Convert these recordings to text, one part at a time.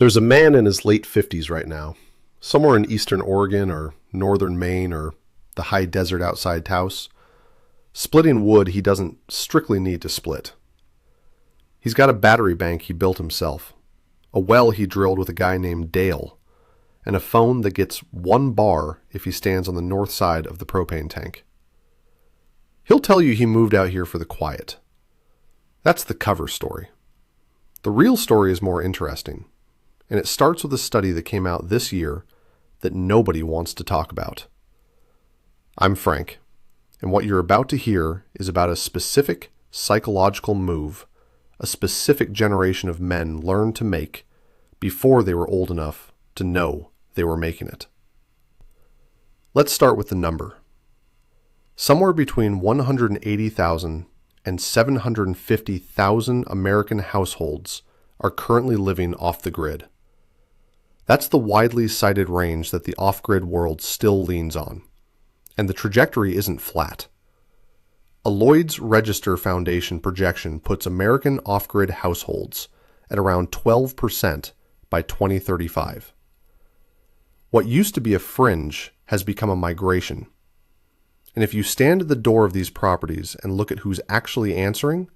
There's a man in his late 50s right now, somewhere in eastern Oregon or northern Maine or the high desert outside Taos, splitting wood he doesn't strictly need to split. He's got a battery bank he built himself, a well he drilled with a guy named Dale, and a phone that gets 1 bar if he stands on the north side of the propane tank. He'll tell you he moved out here for the quiet. That's the cover story. The real story is more interesting, and it starts with a study that came out this year that nobody wants to talk about. I'm Frank, and what you're about to hear is about a specific psychological move a specific generation of men learned to make before they were old enough to know they were making it. Let's start with the number. Somewhere between 180,000 and 750,000 American households are currently living off the grid. That's the widely cited range that the off-grid world still leans on, and the trajectory isn't flat. A Lloyd's Register Foundation projection puts American off-grid households at around 12% by 2035. What used to be a fringe has become a migration. And if you stand at the door of these properties and look at who's actually answering,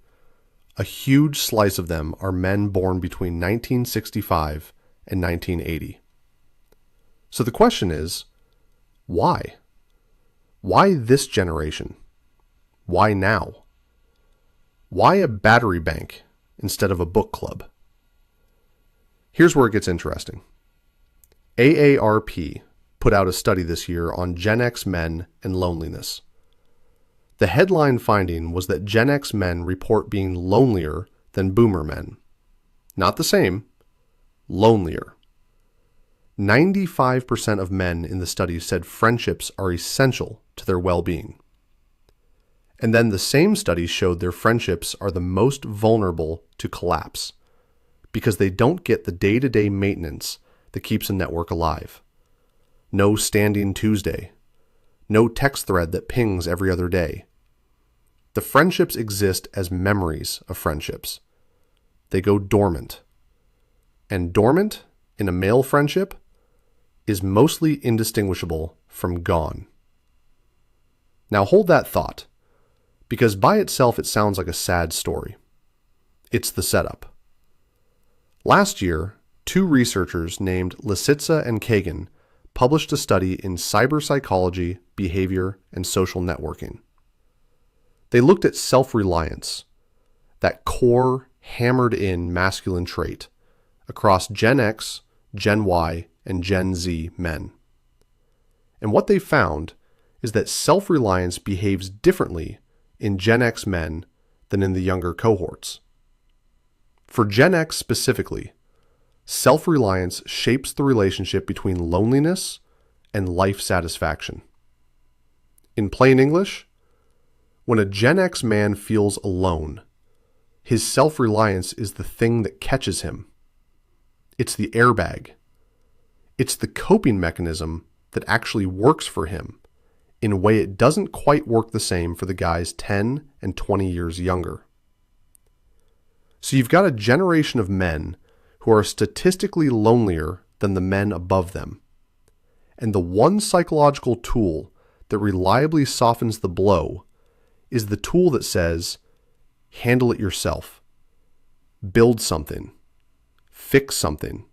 a huge slice of them are men born between 1965 and 1980. So the question is, why? Why this generation? Why now? Why a battery bank instead of a book club? Here's where it gets interesting. AARP put out a study this year on Gen X men and loneliness. The headline finding was that Gen X men report being lonelier than boomer men. Not the same, lonelier. 95% of men in the study said friendships are essential to their well-being. And then the same study showed their friendships are the most vulnerable to collapse because they don't get the day-to-day maintenance that keeps a network alive. No standing Tuesday. No text thread that pings every other day. The friendships exist as memories of friendships. They go dormant. And dormant in a male friendship is mostly indistinguishable from gone. Now hold that thought, because by itself it sounds like a sad story. It's the setup. Last year, 2 researchers named Lissitsa and Kagan published a study in cyber-psychology, behavior, and social networking. They looked at self-reliance, that core, hammered-in masculine trait, across Gen X, Gen Y, and Gen Z men. And what they found is that self-reliance behaves differently in Gen X men than in the younger cohorts. For Gen X specifically, self-reliance shapes the relationship between loneliness and life satisfaction. In plain English, when a Gen X man feels alone, his self-reliance is the thing that catches him. It's the airbag. It's the coping mechanism that actually works for him in a way it doesn't quite work the same for the guys 10 and 20 years younger. So you've got a generation of men who are statistically lonelier than the men above them. And the one psychological tool that reliably softens the blow is the tool that says, handle it yourself. Build something. Fix something.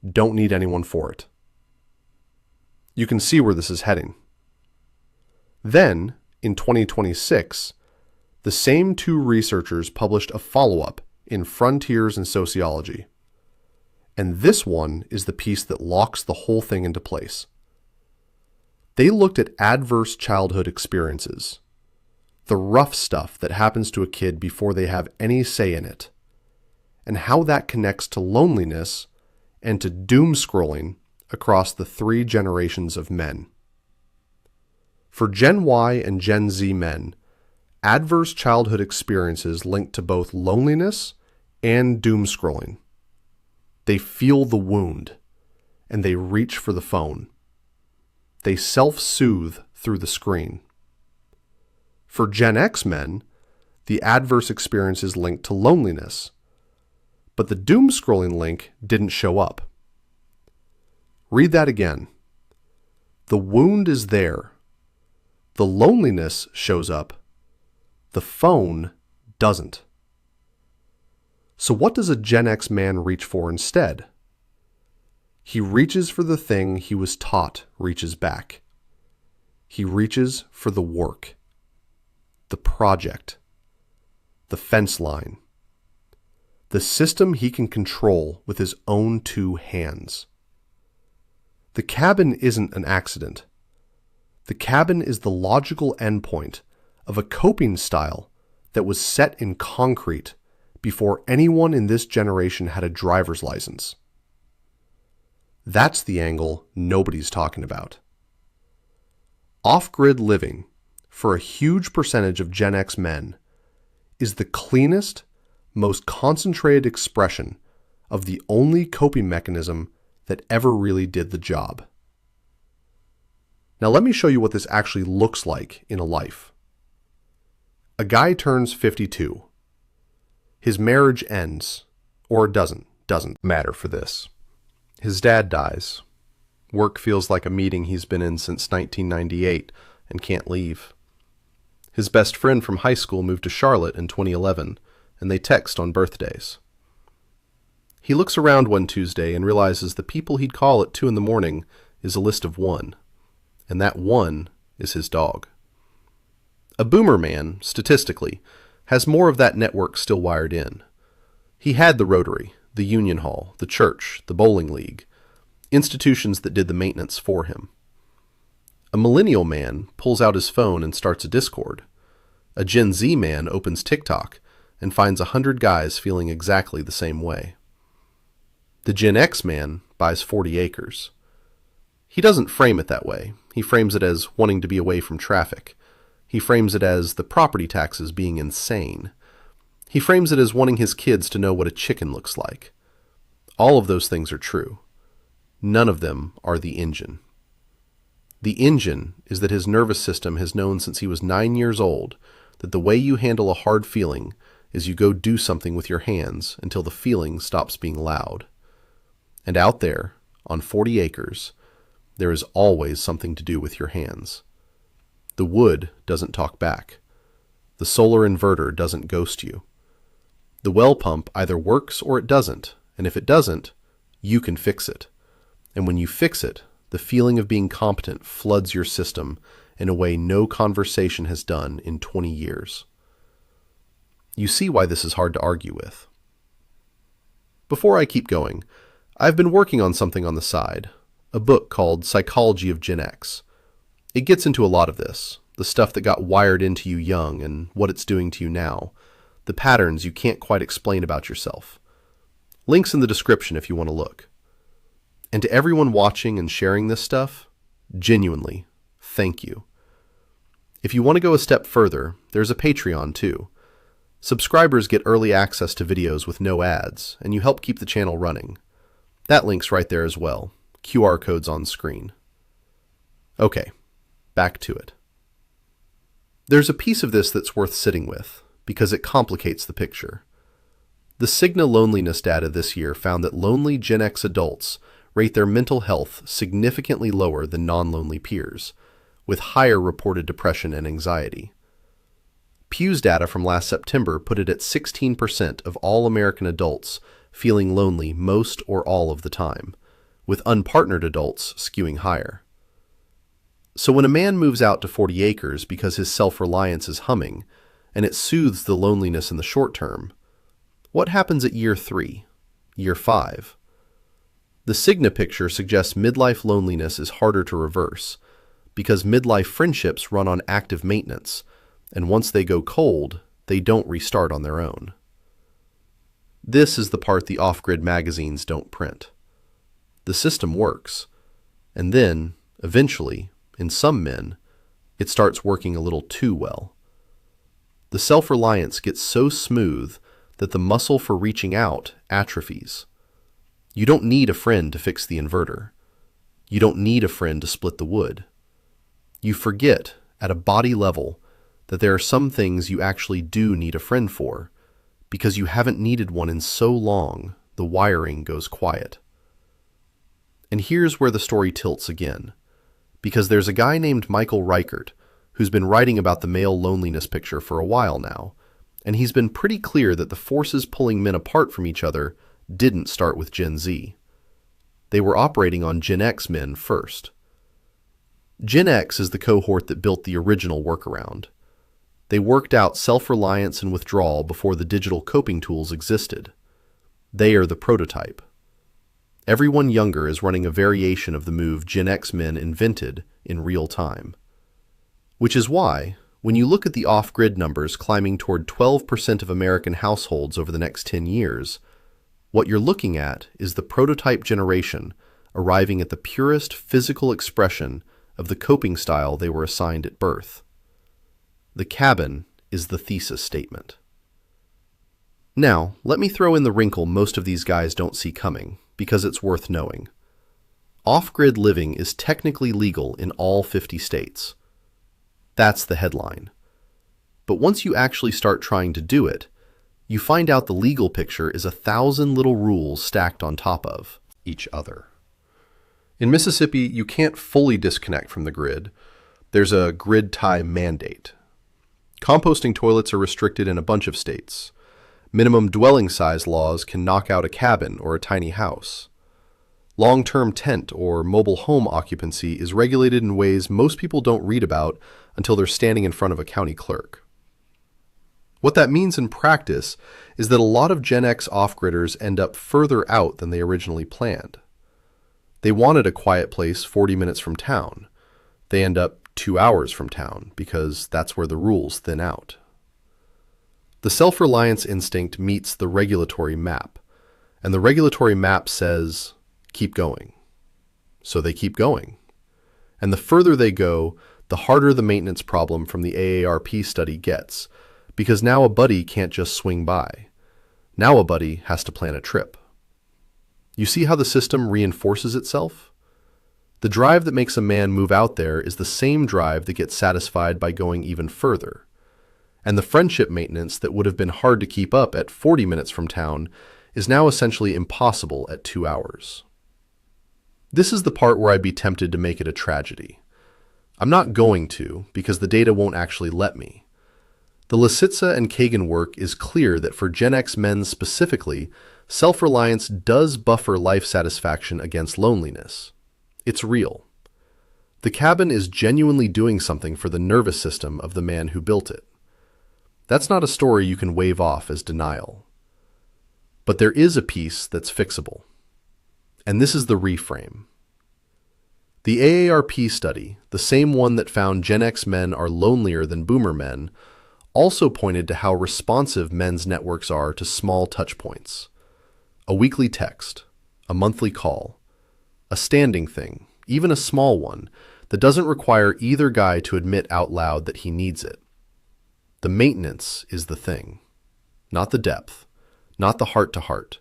Don't need anyone for it. You can see where this is heading. Then, in 2026, the same 2 researchers published a follow-up in Frontiers in Sociology. And this one is the piece that locks the whole thing into place. They looked at adverse childhood experiences, the rough stuff that happens to a kid before they have any say in it, and how that connects to loneliness and to doom-scrolling across the 3 generations of men. For Gen Y and Gen Z men, adverse childhood experiences link to both loneliness and doom-scrolling. They feel the wound, and they reach for the phone. They self-soothe through the screen. For Gen X men, the adverse experiences link to loneliness, but the doomscrolling link didn't show up. Read that again. The wound is there. The loneliness shows up. The phone doesn't. So what does a Gen X man reach for instead? He reaches for the thing he was taught reaches back. He reaches for the work, the project, the fence line, the system he can control with his own two hands. The cabin isn't an accident. The cabin is the logical endpoint of a coping style that was set in concrete before anyone in this generation had a driver's license. That's the angle nobody's talking about. Off-grid living, for a huge percentage of Gen X men, is the cleanest, most concentrated expression of the only coping mechanism that ever really did the job. Now let me show you what this actually looks like in a life. A guy turns 52. His marriage ends, or doesn't matter for this. His dad dies. Work feels like a meeting he's been in since 1998 and can't leave. His best friend from high school moved to Charlotte in 2011, and they text on birthdays. He looks around one Tuesday and realizes the people he'd call at 2 a.m. is a list of 1, and that 1 is his dog. A boomer man, statistically, has more of that network still wired in. He had the Rotary, the Union Hall, the church, the bowling league, institutions that did the maintenance for him. A millennial man pulls out his phone and starts a Discord. A Gen Z man opens TikTok and finds 100 guys feeling exactly the same way. The Gen X man buys 40 acres. He doesn't frame it that way. He frames it as wanting to be away from traffic. He frames it as the property taxes being insane. He frames it as wanting his kids to know what a chicken looks like. All of those things are true. None of them are the engine. The engine is that his nervous system has known since he was 9 years old that the way you handle a hard feeling is you go do something with your hands until the feeling stops being loud. And out there, on 40 acres, there is always something to do with your hands. The wood doesn't talk back. The solar inverter doesn't ghost you. The well pump either works or it doesn't, and if it doesn't, you can fix it. And when you fix it, the feeling of being competent floods your system in a way no conversation has done in 20 years. You see why this is hard to argue with. Before I keep going, I've been working on something on the side, a book called Psychology of Gen X. It gets into a lot of this, the stuff that got wired into you young and what it's doing to you now, the patterns you can't quite explain about yourself. Links in the description if you want to look. And to everyone watching and sharing this stuff, genuinely, thank you. If you want to go a step further, there's a Patreon too. Subscribers get early access to videos with no ads, and you help keep the channel running. That link's right there as well. QR code's on screen. Okay, back to it. There's a piece of this that's worth sitting with, because it complicates the picture. The Cigna loneliness data this year found that lonely Gen X adults rate their mental health significantly lower than non-lonely peers, with higher reported depression and anxiety. Pew's data from last September put it at 16% of all American adults feeling lonely most or all of the time, with unpartnered adults skewing higher. So when a man moves out to 40 acres because his self-reliance is humming, and it soothes the loneliness in the short term, what happens at year 3, year 5? The Cigna picture suggests midlife loneliness is harder to reverse, because midlife friendships run on active maintenance, and once they go cold, they don't restart on their own. This is the part the off-grid magazines don't print. The system works, and then, eventually, in some men, it starts working a little too well. The self-reliance gets so smooth that the muscle for reaching out atrophies. You don't need a friend to fix the inverter. You don't need a friend to split the wood. You forget, at a body level, that there are some things you actually do need a friend for, because you haven't needed one in so long, the wiring goes quiet. And here's where the story tilts again, because there's a guy named Michael Reichert who's been writing about the male loneliness picture for a while now, and he's been pretty clear that the forces pulling men apart from each other didn't start with Gen Z. They were operating on Gen X men first. Gen X is the cohort that built the original workaround. They worked out self-reliance and withdrawal before the digital coping tools existed. They are the prototype. Everyone younger is running a variation of the move Gen X men invented in real time. Which is why, when you look at the off-grid numbers climbing toward 12% of American households over the next 10 years, what you're looking at is the prototype generation arriving at the purest physical expression of the coping style they were assigned at birth. The cabin is the thesis statement. Now, let me throw in the wrinkle most of these guys don't see coming, because it's worth knowing. Off-grid living is technically legal in all 50 states. That's the headline. But once you actually start trying to do it, you find out the legal picture is 1,000 little rules stacked on top of each other. In Mississippi, you can't fully disconnect from the grid. There's a grid tie mandate. Composting toilets are restricted in a bunch of states. Minimum dwelling size laws can knock out a cabin or a tiny house. Long-term tent or mobile home occupancy is regulated in ways most people don't read about until they're standing in front of a county clerk. What that means in practice is that a lot of Gen X off-gridders end up further out than they originally planned. They wanted a quiet place 40 minutes from town. They end up 2 hours from town because that's where the rules thin out. The self-reliance instinct meets the regulatory map, and the regulatory map says, keep going. So they keep going. And the further they go, the harder the maintenance problem from the AARP study gets, because now a buddy can't just swing by. Now a buddy has to plan a trip. You see how the system reinforces itself? The drive that makes a man move out there is the same drive that gets satisfied by going even further. And the friendship maintenance that would have been hard to keep up at 40 minutes from town is now essentially impossible at 2 hours. This is the part where I'd be tempted to make it a tragedy. I'm not going to, because the data won't actually let me. The Lissitsa and Kagan work is clear that for Gen X men specifically, self-reliance does buffer life satisfaction against loneliness. It's real. The cabin is genuinely doing something for the nervous system of the man who built it. That's not a story you can wave off as denial. But there is a piece that's fixable. And this is the reframe. The AARP study, the same one that found Gen X men are lonelier than boomer men, also pointed to how responsive men's networks are to small touch points. A weekly text, a monthly call, a standing thing, even a small one, that doesn't require either guy to admit out loud that he needs it. The maintenance is the thing, not the depth, not the heart-to-heart.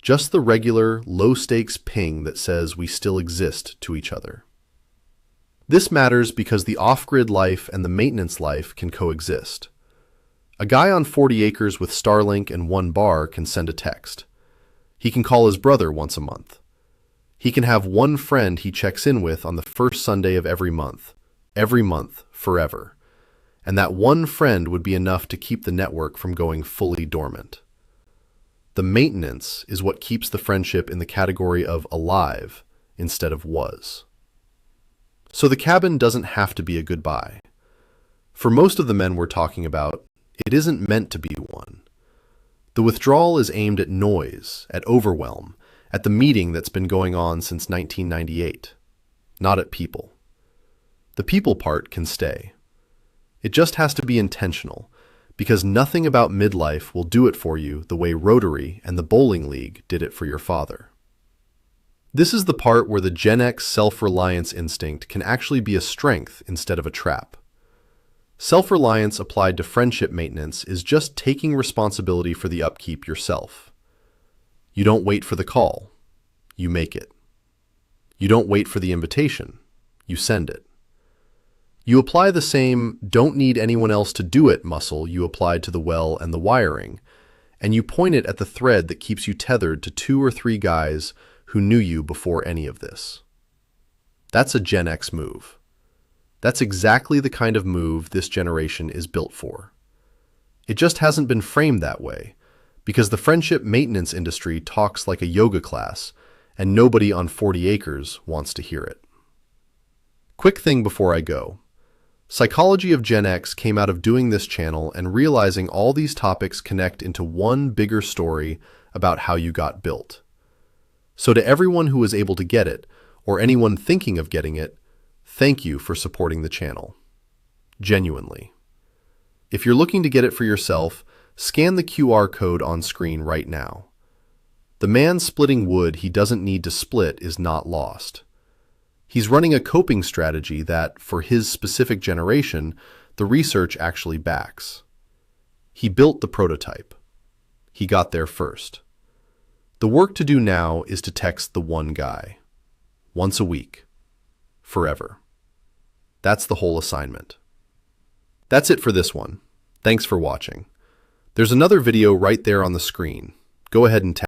Just the regular, low-stakes ping that says we still exist to each other. This matters because the off-grid life and the maintenance life can coexist. A guy on 40 acres with Starlink and 1 bar can send a text. He can call his brother once a month. He can have one friend he checks in with on the first Sunday of every month, forever. And that one friend would be enough to keep the network from going fully dormant. The maintenance is what keeps the friendship in the category of alive instead of was. So the cabin doesn't have to be a goodbye. For most of the men we're talking about, it isn't meant to be one. The withdrawal is aimed at noise, at overwhelm, at the meeting that's been going on since 1998, not at people. The people part can stay. It just has to be intentional, because nothing about midlife will do it for you the way Rotary and the bowling league did it for your father. This is the part where the Gen X self-reliance instinct can actually be a strength instead of a trap. Self-reliance applied to friendship maintenance is just taking responsibility for the upkeep yourself. You don't wait for the call, you make it. You don't wait for the invitation, you send it. You apply the same don't need anyone else to do it muscle you applied to the well and the wiring, and you point it at the thread that keeps you tethered to 2 or 3 guys who knew you before any of this. That's a Gen X move. That's exactly the kind of move this generation is built for. It just hasn't been framed that way, because the friendship maintenance industry talks like a yoga class, and nobody on 40 acres wants to hear it. Quick thing before I go. Psychology of Gen X came out of doing this channel and realizing all these topics connect into one bigger story about how you got built. So to everyone who was able to get it, or anyone thinking of getting it, thank you for supporting the channel. Genuinely. If you're looking to get it for yourself, scan the QR code on screen right now. The man splitting wood he doesn't need to split is not lost. He's running a coping strategy that, for his specific generation, the research actually backs. He built the prototype. He got there first. The work to do now is to text the one guy. Once a week. Forever. That's the whole assignment. That's it for this one. Thanks for watching. There's another video right there on the screen. Go ahead and tap